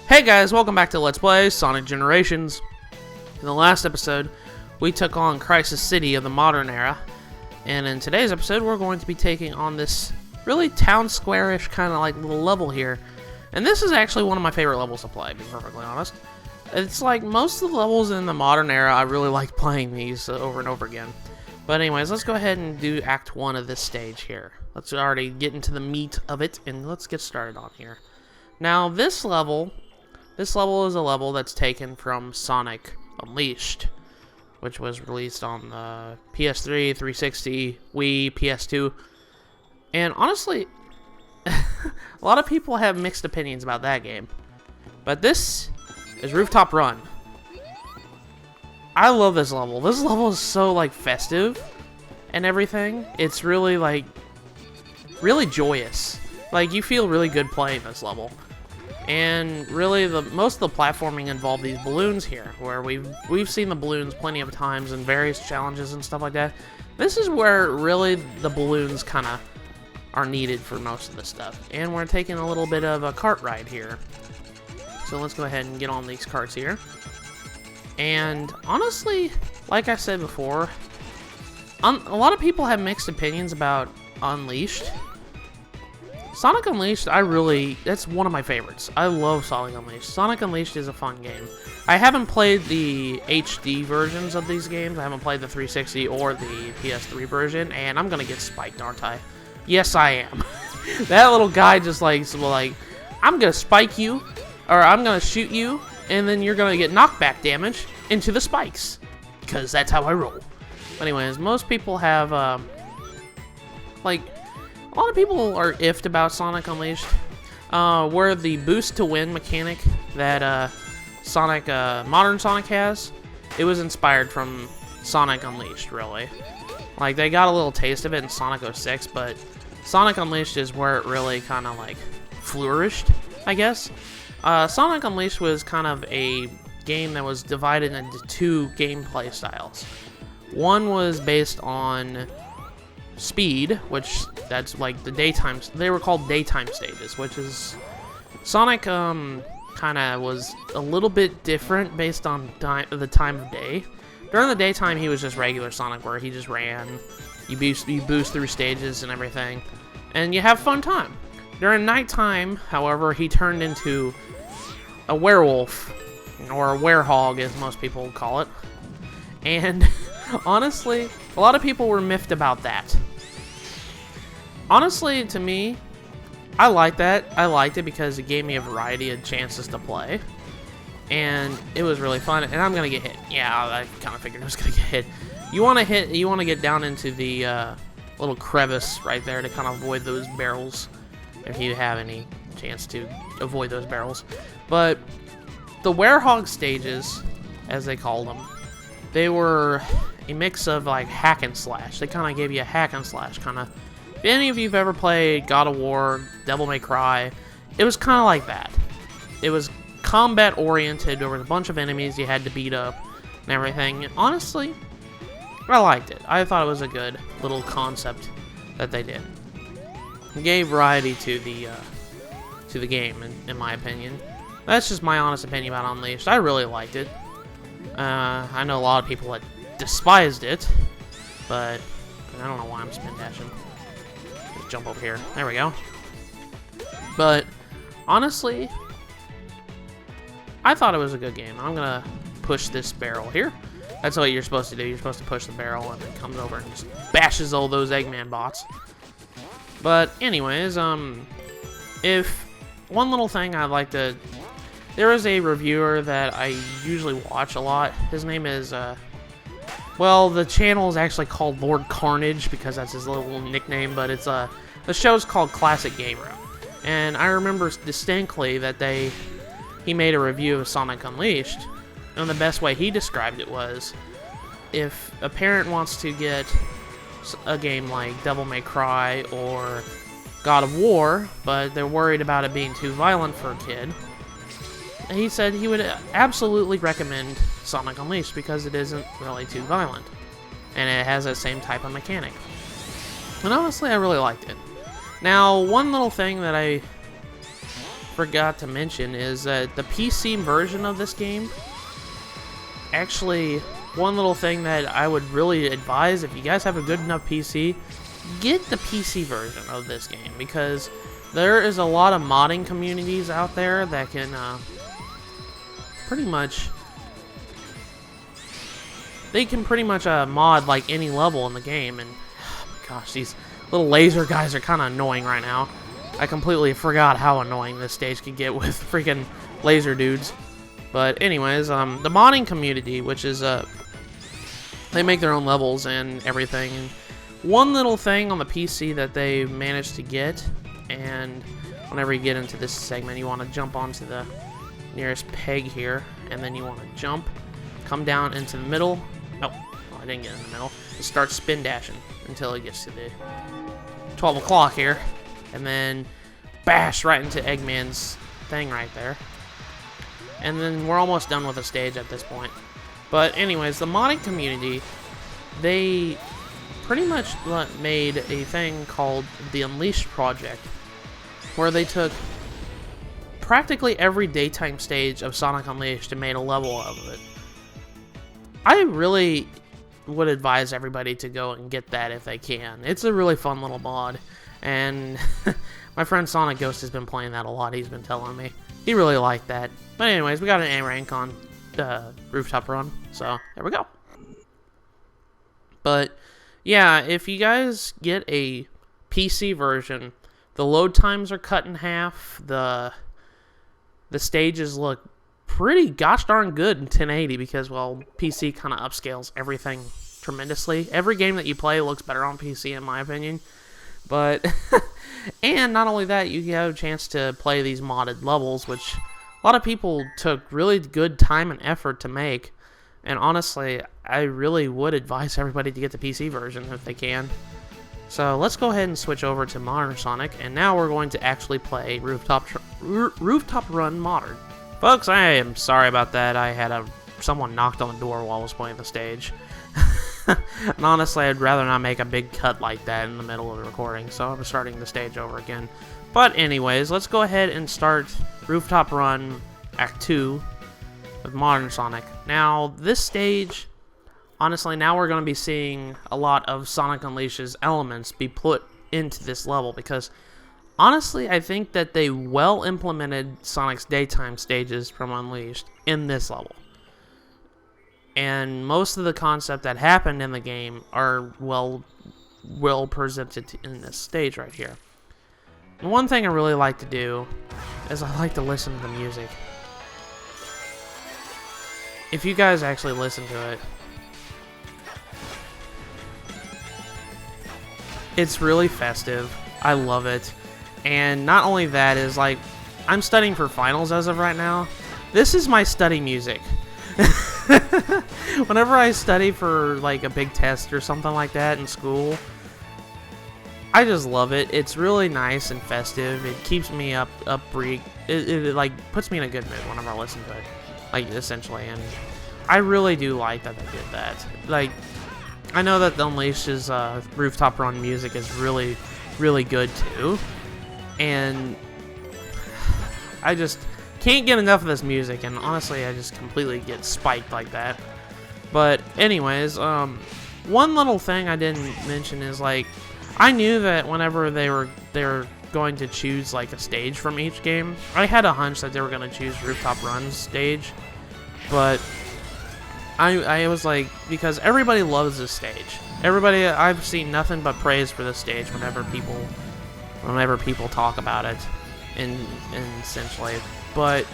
Hey guys, welcome back to Let's Play Sonic Generations. In the last episode, we took on Crisis City of the modern era, and in today's episode, we're going to be taking on this really town square-ish kind of like little level here. And this is actually one of my favorite levels to play, to be perfectly honest. It's like most of the levels in the modern era, I really like playing these over and over again. But anyways, let's go ahead and do Act 1 of this stage here. Let's already get into the meat of it, and let's get started on here. Now, this level is a level that's taken from Sonic Unleashed, which was released on the PS3, 360, Wii, PS2. And honestly, a lot of people have mixed opinions about that game. But this is Rooftop Run. I love this level. This level is so, like, festive and everything. It's really, like, really joyous. Like, you feel really good playing this level. And really, most of the platforming involved these balloons here, where we've seen the balloons plenty of times in various challenges and stuff like that. This is where really the balloons kind of are needed for most of the stuff. And we're taking a little bit of a cart ride here. So let's go ahead and get on these carts here. And honestly, like I said before, a lot of people have mixed opinions about Unleashed. Sonic Unleashed, that's one of my favorites. I love Sonic Unleashed. Sonic Unleashed is a fun game. I haven't played the HD versions of these games. I haven't played the 360 or the PS3 version, and I'm gonna get spiked, aren't I? Yes, I am. That little guy just like, I'm gonna spike you, or I'm gonna shoot you, and then you're gonna get knockback damage into the spikes, because that's how I roll. Anyways, most people have, a lot of people are iffed about Sonic Unleashed. Where the boost to win mechanic that modern Sonic has, it was inspired from Sonic Unleashed, really. Like, they got a little taste of it in Sonic 06, but Sonic Unleashed is where it really kind of, like, flourished, I guess. Sonic Unleashed was kind of a game that was divided into two gameplay styles. One was based on speed, which that's like the daytime, they were called daytime stages, which is Sonic kind of was a little bit different based on the time of day. During the daytime, he was just regular Sonic, where he just ran, you boost through stages and everything, and you have fun time. During nighttime, however, he turned into a werewolf, or a werehog as most people call it, and honestly, a lot of people were miffed about that. Honestly, to me, I like that. I liked it because it gave me a variety of chances to play. And it was really fun. And I'm going to get hit. Yeah, I kind of figured I was going to get hit. You want to get down into the little crevice right there to kind of avoid those barrels, if you have any chance to avoid those barrels. But the werehog stages, as they called them, they were a mix of like hack and slash. They kind of gave you a hack and slash kind of. If any of you've ever played God of War, Devil May Cry, it was kind of like that. It was combat oriented. There was a bunch of enemies you had to beat up and everything. And honestly, I liked it. I thought it was a good little concept that they did. It gave variety to the game, in my opinion. That's just my honest opinion about Unleashed. I really liked it. I know a lot of people that despised it, but I don't know why I'm spin dashing. Just jump over here. There we go. But honestly, I thought it was a good game. I'm gonna push this barrel here. That's what you're supposed to do. You're supposed to push the barrel and it comes over and just bashes all those Eggman bots. But anyways, if one little thing I'd like to, there is a reviewer that I usually watch a lot. His name is well, the channel is actually called Lord Carnage because that's his little nickname, but it's the show's called Classic Game Room. And I remember distinctly that he made a review of Sonic Unleashed, and the best way he described it was, if a parent wants to get a game like Devil May Cry or God of War, but they're worried about it being too violent for a kid, he said he would absolutely recommend Sonic Unleashed because it isn't really too violent. And it has that same type of mechanic. And honestly, I really liked it. Now, one little thing that I forgot to mention is that the PC version of this game, actually, one little thing that I would really advise, if you guys have a good enough PC, get the PC version of this game, because there is a lot of modding communities out there that can pretty much mod like any level in the game. And oh my gosh, these little laser guys are kind of annoying right now. I completely forgot how annoying this stage could get with freaking laser dudes. But anyways, the modding community, which is they make their own levels and everything. And one little thing on the PC that they managed to get, and whenever you get into this segment, you want to jump onto the nearest peg here, and then you want to jump, come down into the middle. Oh, well, I didn't get in the middle. It starts spin dashing until it gets to the 12 o'clock here, and then bash right into Eggman's thing right there. And then we're almost done with the stage at this point. But anyways, the modding community, they pretty much made a thing called the Unleashed project, where they took practically every daytime stage of Sonic Unleashed and made a level of it. I really would advise everybody to go and get that if they can. It's a really fun little mod, and my friend Sonic Ghost has been playing that a lot. He's been telling me he really liked that. But anyways, we got an A rank on Rooftop Run, so there we go. But yeah, if you guys get a PC version, the load times are cut in half. The stages look pretty gosh darn good in 1080 because, well, PC kind of upscales everything tremendously. Every game that you play looks better on PC in my opinion. But and not only that, you have a chance to play these modded levels, which a lot of people took really good time and effort to make. And honestly, I really would advise everybody to get the PC version if they can. So let's go ahead and switch over to Modern Sonic, and now we're going to actually play Rooftop Run Modern. Folks, I am sorry about that. I had someone knocked on the door while I was playing the stage. And honestly, I'd rather not make a big cut like that in the middle of the recording, so I'm starting the stage over again. But anyways, let's go ahead and start Rooftop Run Act 2 with Modern Sonic. Now, this stage, honestly, now we're going to be seeing a lot of Sonic Unleashed's elements be put into this level, because honestly, I think that they well implemented Sonic's daytime stages from Unleashed in this level. And most of the concept that happened in the game are well presented in this stage right here. And one thing I really like to do is I like to listen to the music. If you guys actually listen to it, it's really festive. I love it. And not only that, is like, I'm studying for finals as of right now. This is my study music. Whenever I study for like a big test or something like that in school, I just love it. It's really nice and festive. It keeps me upbeat. It like puts me in a good mood whenever I listen to it, like, essentially. And I really do like that they did that. Like, I know that the Unleashed's Rooftop Run music is really, really good too, and I just can't get enough of this music, and honestly, I just completely get spiked like that. But anyways, one little thing I didn't mention is, like, I knew that whenever they were going to choose like a stage from each game, I had a hunch that they were going to choose Rooftop Run's stage, but I was like, because everybody loves this stage. Everybody, I've seen nothing but praise for this stage whenever people talk about it, and essentially. But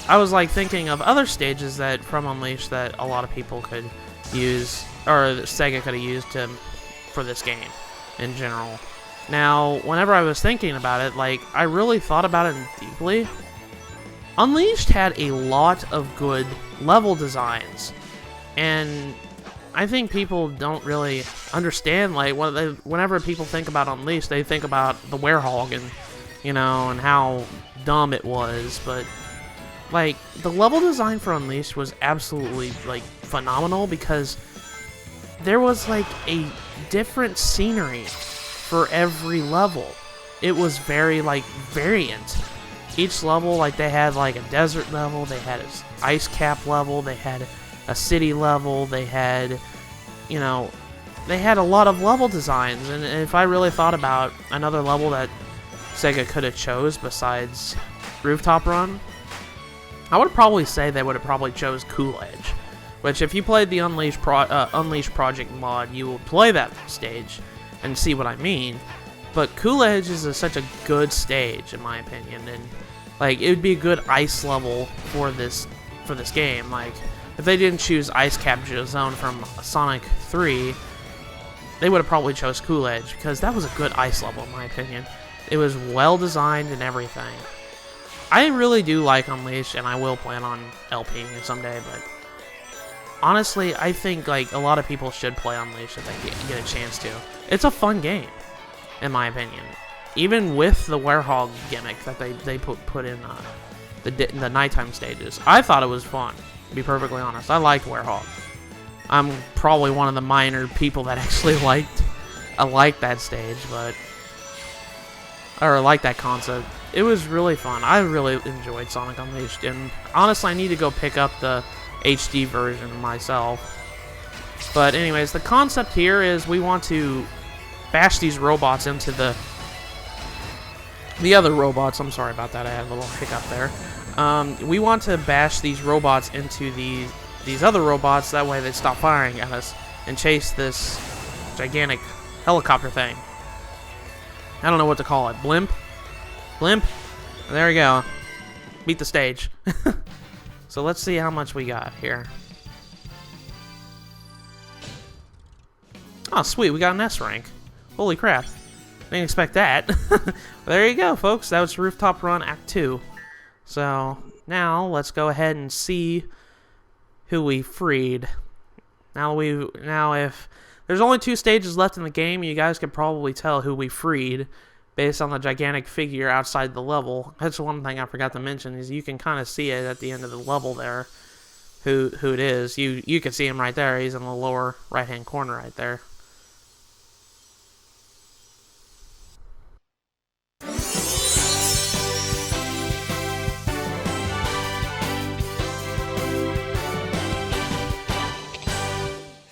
I was like thinking of other stages that from Unleashed that a lot of people could use, or Sega could have used for this game in general. Now, whenever I was thinking about it, like, I really thought about it deeply. Unleashed had a lot of good level designs, and I think people don't really understand, like, whenever people think about Unleashed, they think about the Werehog and, you know, and how dumb it was, but, like, the level design for Unleashed was absolutely, like, phenomenal, because there was, like, a different scenery for every level. It was very, like, variant. each level, like they had like a desert level, they had an ice cap level, they had a city level, they had, you know, they had a lot of level designs. And if I really thought about another level that Sega could have chose besides Rooftop Run, I would probably say they would have probably chose Cool Edge, which if you played the Unleash Project mod, you will play that stage and see what I mean. But Cool Edge is such a good stage, in my opinion, and like it would be a good ice level for this game. Like if they didn't choose Ice Cap Zone from Sonic 3, they would have probably chose Cool Edge, because that was a good ice level, in my opinion. It was well designed and everything. I really do like Unleashed, and I will plan on LPing it someday, but honestly, I think like a lot of people should play Unleashed if they get a chance to. It's a fun game, in my opinion. Even with the Werehog gimmick that they put in the nighttime stages, I thought it was fun, to be perfectly honest. I liked Werehog. I'm probably one of the minor people that actually liked that stage, or like that concept. It was really fun. I really enjoyed Sonic Unleashed, and honestly, I need to go pick up the HD version myself. But anyways, the concept here is we want to bash these robots into the other robots. I'm sorry about that. I had a little hiccup there. We want to bash these robots into these other robots. That way they stop firing at us and chase this gigantic helicopter thing. I don't know what to call it. Blimp? There we go. Beat the stage. So let's see how much we got here. Oh, sweet. We got an S rank. Holy crap. Didn't expect that. There you go, folks. That was Rooftop Run Act 2. So now let's go ahead and see who we freed. Now if there's only 2 stages left in the game, you guys could probably tell who we freed based on the gigantic figure outside the level. That's one thing I forgot to mention, is you can kind of see it at the end of the level there, who it is. You can see him right there. He's in the lower right-hand corner right there.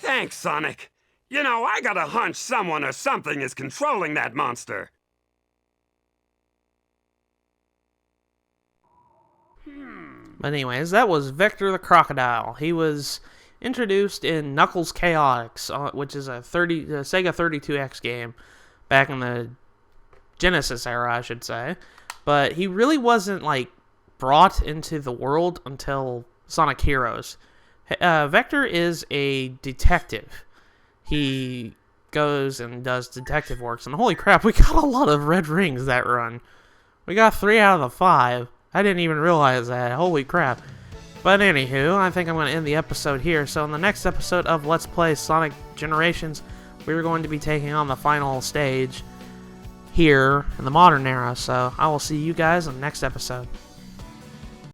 Thanks, Sonic. You know, I got a hunch someone or something is controlling that monster. But anyways, that was Vector the Crocodile. He was introduced in Knuckles Chaotix, which is a Sega 32X game back in the Genesis era, I should say. But he really wasn't like brought into the world until Sonic Heroes. Vector is a detective. He goes and does detective works, and holy crap, we got a lot of red rings that run. We got 3 out of the 5. I didn't even realize that. Holy crap. But anywho, I think I'm going to end the episode here. So in the next episode of Let's Play Sonic Generations, we're going to be taking on the final stage here in the modern era. So I will see you guys in the next episode.